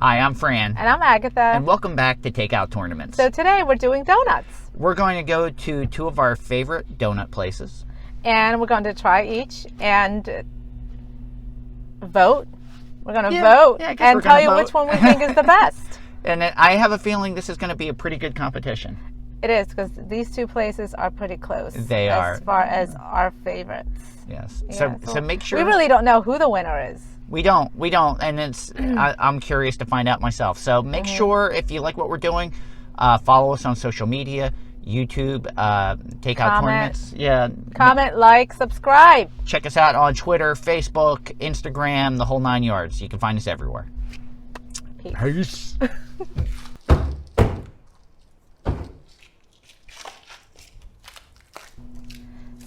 Hi, I'm Fran. And I'm Agatha. And welcome back to Takeout Tournaments. So today we're doing donuts. We're going to go to two of our favorite donut places. And we're going to try each and vote. We're going to vote and tell you which one we think is the best. And I have a feeling this is going to be a pretty good competition. It is, because these two places are pretty close. They are. As far as our favorites. Yes. Yeah, so make sure. We really don't know who the winner is. We don't. And it's. I'm curious to find out myself. So make sure, if you like what we're doing, follow us on social media, YouTube, Takeout Tournaments. Yeah. Comment, like, subscribe. Check us out on Twitter, Facebook, Instagram, the whole 9 yards. You can find us everywhere. Peace.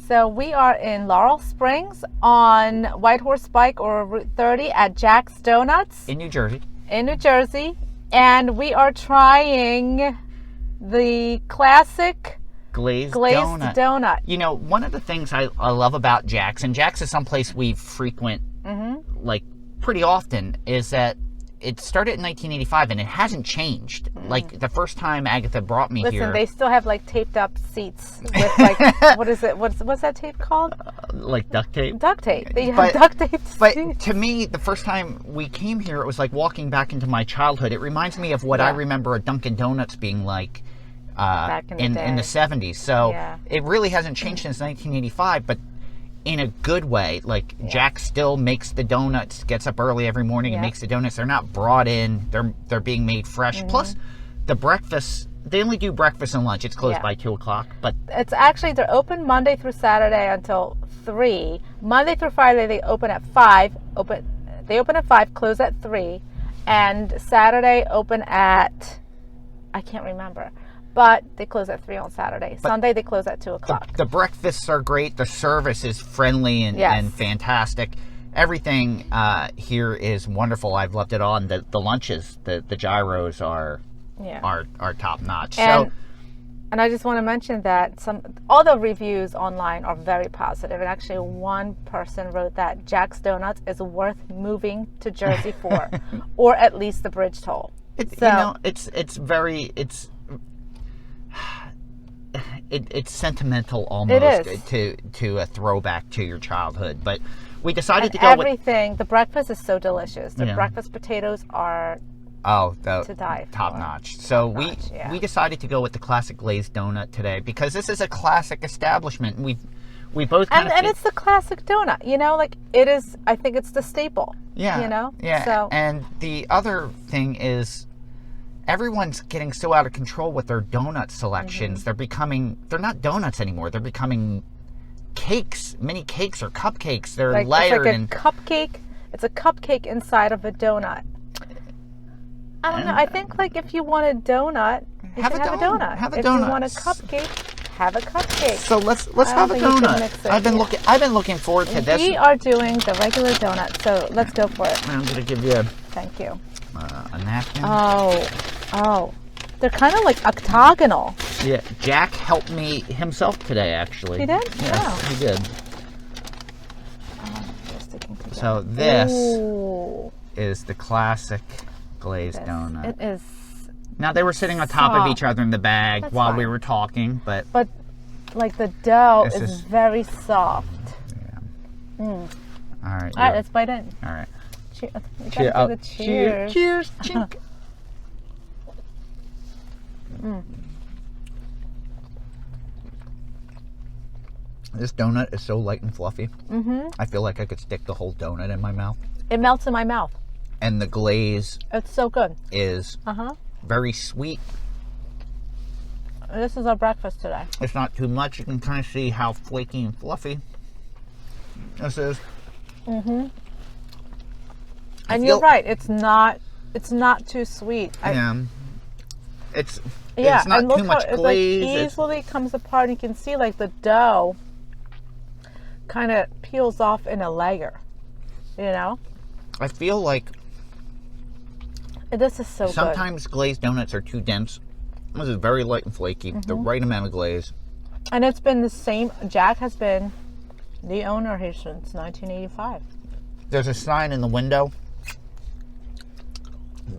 So we are in Laurel Springs on White Horse Pike or Route 30 at Jack's Donuts. In New Jersey. In New Jersey. And we are trying the classic glazed donut. You know, one of the things I love about Jack's, and Jack's is someplace we frequent like pretty often, is that it started in 1985 and it hasn't changed. Like the first time Agatha brought me here. Listen, they still have like taped up seats with like, what is it? What's that tape called? Like duct tape? Duct tape. They have duct tape seats. But to me, the first time we came here, it was like walking back into my childhood. It reminds me of what I remember a Dunkin' Donuts being like back in the 70s. So it really hasn't changed since 1985, but in a good way. Like Jack still makes the donuts, gets up early every morning and makes the donuts. They're not brought in, they're being made fresh. Plus the breakfast, they only do breakfast and lunch. It's closed by 2 o'clock, but it's actually, they're open Monday through Saturday until 3. Monday through Friday they open at 5. They open at 5, close at 3, and Saturday open at, I can't remember, but they close at 3 on Saturday. Sunday they close at 2 o'clock. The breakfasts are great. The service is friendly and fantastic. Everything here is wonderful. I've loved it all. And the lunches, the gyros are top notch. And I just want to mention that all the reviews online are very positive. And actually, one person wrote that Jack's Donuts is worth moving to Jersey for, or at least the bridge toll. It's sentimental almost. It is. to a throwback to your childhood. But we decided to go everything. The breakfast is so delicious. The breakfast potatoes are to die for. Top notch. So we decided to go with the classic glazed donut today because this is a classic establishment. We both and it's the classic donut. You know, like it is. I think it's the staple. Yeah. You know. Yeah. So, and the other thing is, everyone's getting so out of control with their donut selections. They're not donuts anymore. They're becoming cakes, mini cakes or cupcakes. They're layered. It's like a cupcake. It's a cupcake inside of a donut. I don't know. I think like if you want a donut, you should have a donut. Have a donut. If you want a cupcake, have a cupcake. So let's have a donut. I've been looking forward to this. We are doing the regular donut, so let's go for it. I'm gonna give you Thank you. A napkin. Oh, they're kind of like octagonal. Yeah, Jack helped me himself today, actually. He did? Yes, he did. They're sticking together. So this is the classic glazed donut. It is. Now they were sitting on top of each other in the bag while we were talking, but like the dough is very soft. Yeah. All right. All right, let's bite in. All right. Cheers. Cheers. Chink. This donut is so light and fluffy. I feel like I could stick the whole donut in my mouth. It melts in my mouth. And the glaze. It's so good. Is very sweet. This is our breakfast today. It's not too much. You can kind of see how flaky and fluffy this is. And you're right. It's not too sweet. It's not too much glaze. It like easily comes apart. You can see like the dough kind of peels off in a layer. You know. I feel like this is so good. Sometimes glazed donuts are too dense. This is very light and flaky. The right amount of glaze. And it's been the same. Jack has been the owner here since 1985. There's a sign in the window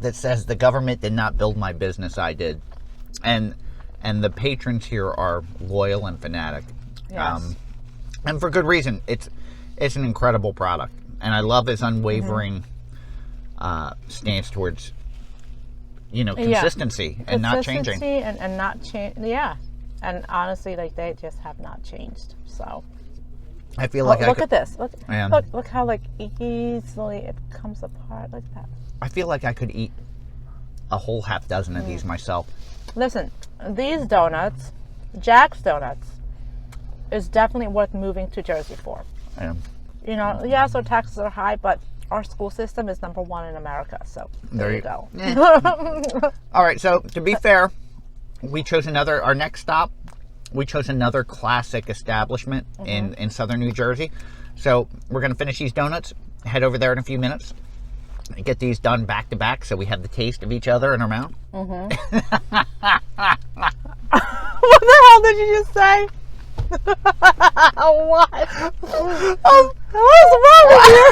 that says the government did not build my business, I did. And the patrons here are loyal and fanatic. Yes. And for good reason. It's an incredible product. And I love his unwavering stance towards, consistency and not changing. And not change. Yeah. And honestly, like, they just have not changed. So I feel like look at this. Look how like easily it comes apart like that. I feel like I could eat a whole half dozen of these myself. Listen, these donuts, Jack's Donuts, is definitely worth moving to Jersey for. Yes, our taxes are high, but our school system is #1 in America. So there you go. All right. So to be fair, we chose our next stop. We chose another classic establishment in southern New Jersey. So we're going to finish these donuts, head over there in a few minutes, and get these done back to back so we have the taste of each other in our mouth. What the hell did you just say? What? What's wrong with you?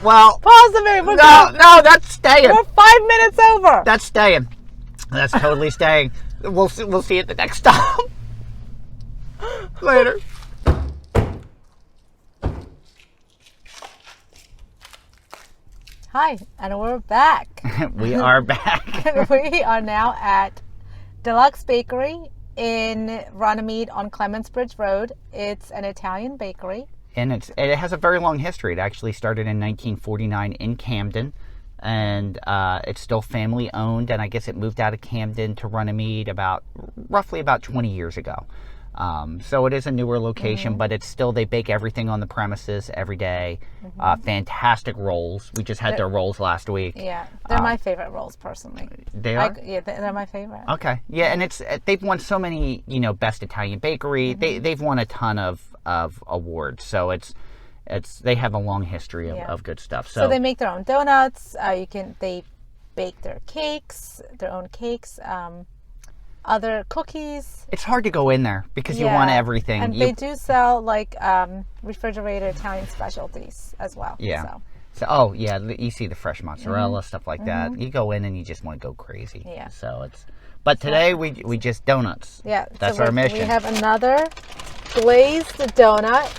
Well, pause the video. No, that's staying. We're 5 minutes over. That's staying. That's totally staying. We'll see at the next stop. Later. Hi, and we're back. We are back. We are now at Deluxe Bakery in Runnemede on Clements Bridge Road. It's an Italian bakery. And it has a very long history. It actually started in 1949 in Camden. And it's still family owned, and I guess it moved out of Camden to Runnemede roughly about 20 years ago. So it is a newer location, but it's still, they bake everything on the premises every day. Fantastic rolls. We just had their rolls last week. Yeah, they're my favorite rolls personally. They are? Yeah, they're my favorite. Okay. Yeah, and they've won so many, best Italian bakery. They've won a ton of awards. So they have a long history of good stuff. So they make their own donuts. They bake their own cakes, other cookies. It's hard to go in there because you want everything. And they do sell like refrigerated Italian specialties as well. Yeah. So you see the fresh mozzarella, stuff like that. You go in and you just want to go crazy. Yeah. So but today we just donuts. Yeah. That's our mission. We have another glazed donut.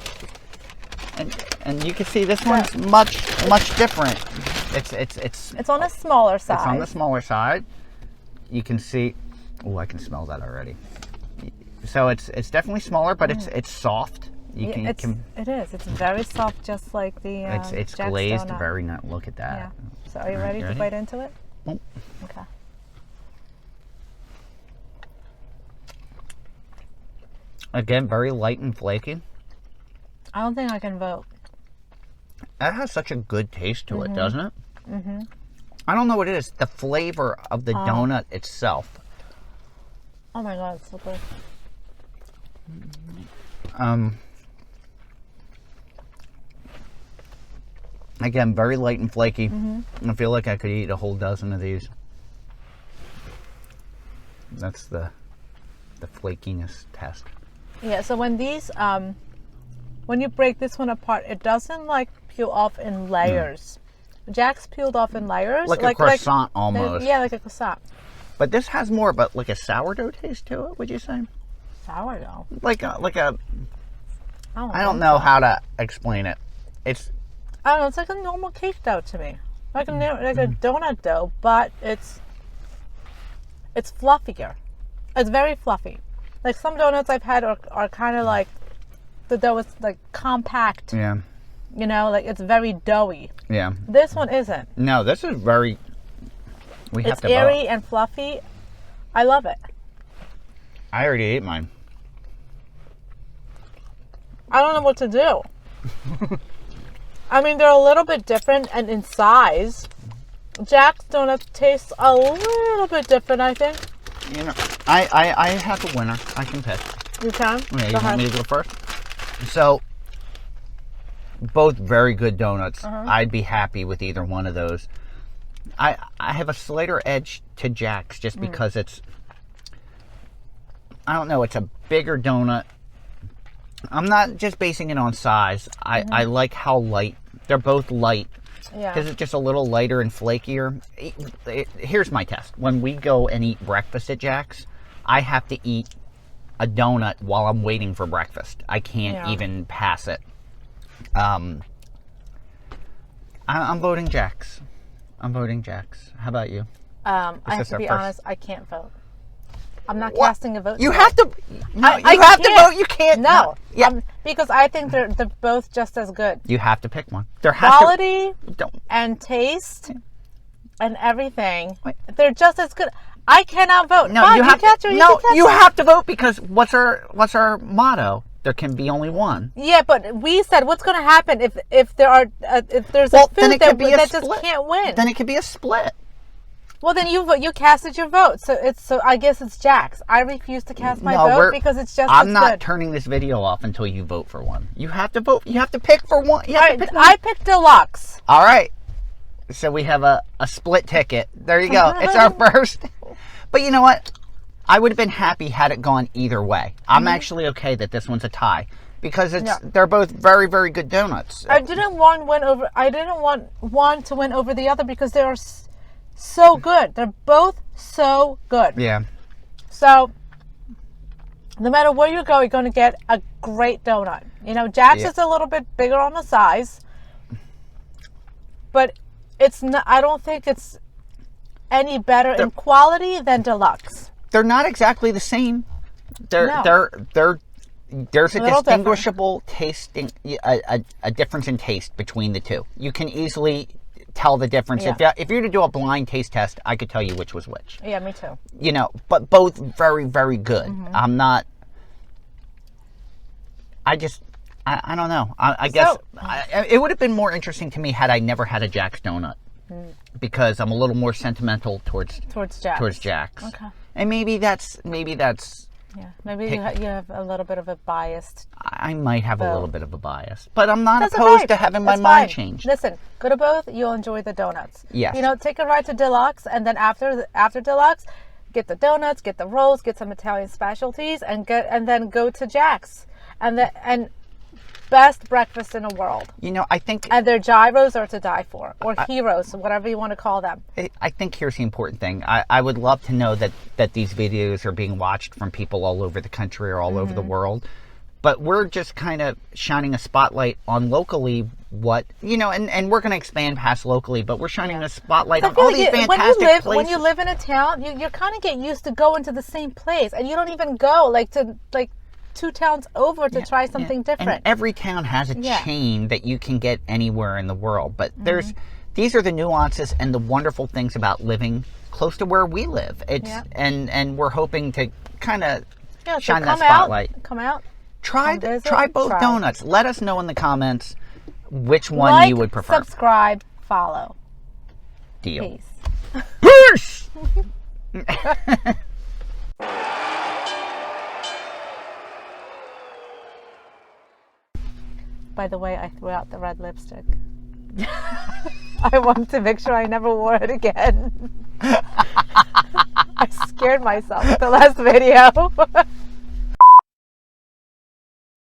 And you can see this one's much different. It's on a smaller side. It's on the smaller side. You can see. Oh, I can smell that already. So it's definitely smaller, but it's soft. It is. It's very soft, just like the. It's Jack's glazed, donut. very nice. Look at that. Yeah. So are you ready to bite into it? Oh. Okay. Again, very light and flaky. I don't think I can vote. That has such a good taste to it, doesn't it? I don't know what it is. The flavor of the donut itself. Oh my God, it's so good. Again, very light and flaky. I feel like I could eat a whole dozen of these. That's the flakiness test. Yeah, so when these when you break this one apart, it doesn't like peel off in layers. Jack's peeled off in layers. Like a croissant almost. Yeah, like a croissant. But this has more of a sourdough taste to it, would you say? Sourdough? Like a I don't know how to explain it. I don't know, it's like a normal cake dough to me. Like a donut dough, but it's fluffier. It's very fluffy. Like some donuts I've had are kind of like, the dough is like compact. Yeah. Like it's very doughy. Yeah. This one isn't. No, this is very. It's airy and fluffy. I love it. I already ate mine. I don't know what to do. I mean, they're a little bit different and in size. Jack's Donuts tastes a little bit different, I think. I have a winner. I can pick. You can? Yeah, you want me to go first? So, both very good donuts. I'd be happy with either one of those. I have a slighter edge to Jack's just because it's, I don't know, it's a bigger donut. I'm not just basing it on size. I like how light. They're both light. Yeah. Because it's just a little lighter and flakier. Here's my test. When we go and eat breakfast at Jack's, I have to eat a donut while I'm waiting for breakfast. I can't even pass it. I'm voting Jack's. I'm voting Jack's. How about you? I have to be honest, I can't vote. I'm not What? casting a vote. You have to. No, you I have to can't. vote. You can't. No. Yeah. Because I think they're both just as good. You have to pick one. There has Quality Don't. and taste and everything. Wait. They're just as good. I cannot vote. No, Fine, you have can't. to. You No, can you have to vote because what's our motto? There can be only one. Yeah, but we said what's going to happen if there's Well, a then food it could be a that split. just can't win. Then it could be a split. Well, then you casted your vote, so I guess it's Jack's. I refuse to cast my vote because it's just. I'm not good. turning this video off until you vote for one. You have to vote. You have to pick for one. You have to pick one. I picked Deluxe. All right. So we have a split ticket. There you go. It's our first. But you know what? I would have been happy had it gone either way. I'm actually okay that this one's a tie because they're both very, very good donuts. I didn't want one to win over the other because they are so good. They're both so good. Yeah. So no matter where you go, you're going to get a great donut. You know, Jack's is a little bit bigger on the size, but it's not. I don't think it's any better in quality than Deluxe. They're not exactly the same. There's a distinguishable tasting, a difference in taste between the two. You can easily tell the difference. Yeah. If you were to do a blind taste test, I could tell you which was which. Yeah, me too. You know, but both very, very good. I'm not. I don't know. I guess it would have been more interesting to me had I never had a Jack's donut, because I'm a little more sentimental towards Jack's. Okay. And maybe that's. Yeah, maybe you have a little bit of a biased. I might have a little bit of a bias, but I'm not That's opposed okay. to having my That's mind fine. changed. Listen, go to both. You'll enjoy the donuts. Yes. You know, take a ride to Deluxe, and then after Deluxe, get the donuts, get the rolls, get some Italian specialties, and then go to Jack's, and best breakfast in the world. You know, I think... And their gyros are to die for, or heroes, whatever you want to call them. I think here's the important thing. I would love to know that these videos are being watched from people all over the country or all over the world. But we're just kind of shining a spotlight on locally what, you know, and we're going to expand past locally, but we're shining a spotlight on all these fantastic places. When you live in a town, you kind of get used to going to the same place, and you don't even go to 2 towns over to try something different. And every town has a chain that you can get anywhere in the world. But these are the nuances and the wonderful things about living close to where we live. And we're hoping to kind of shine that spotlight. Come out. Try both donuts. Let us know in the comments which one you would prefer. Subscribe, follow. Deal. Peace. By the way, I threw out the red lipstick. I wanted to make sure I never wore it again. I scared myself with the last video.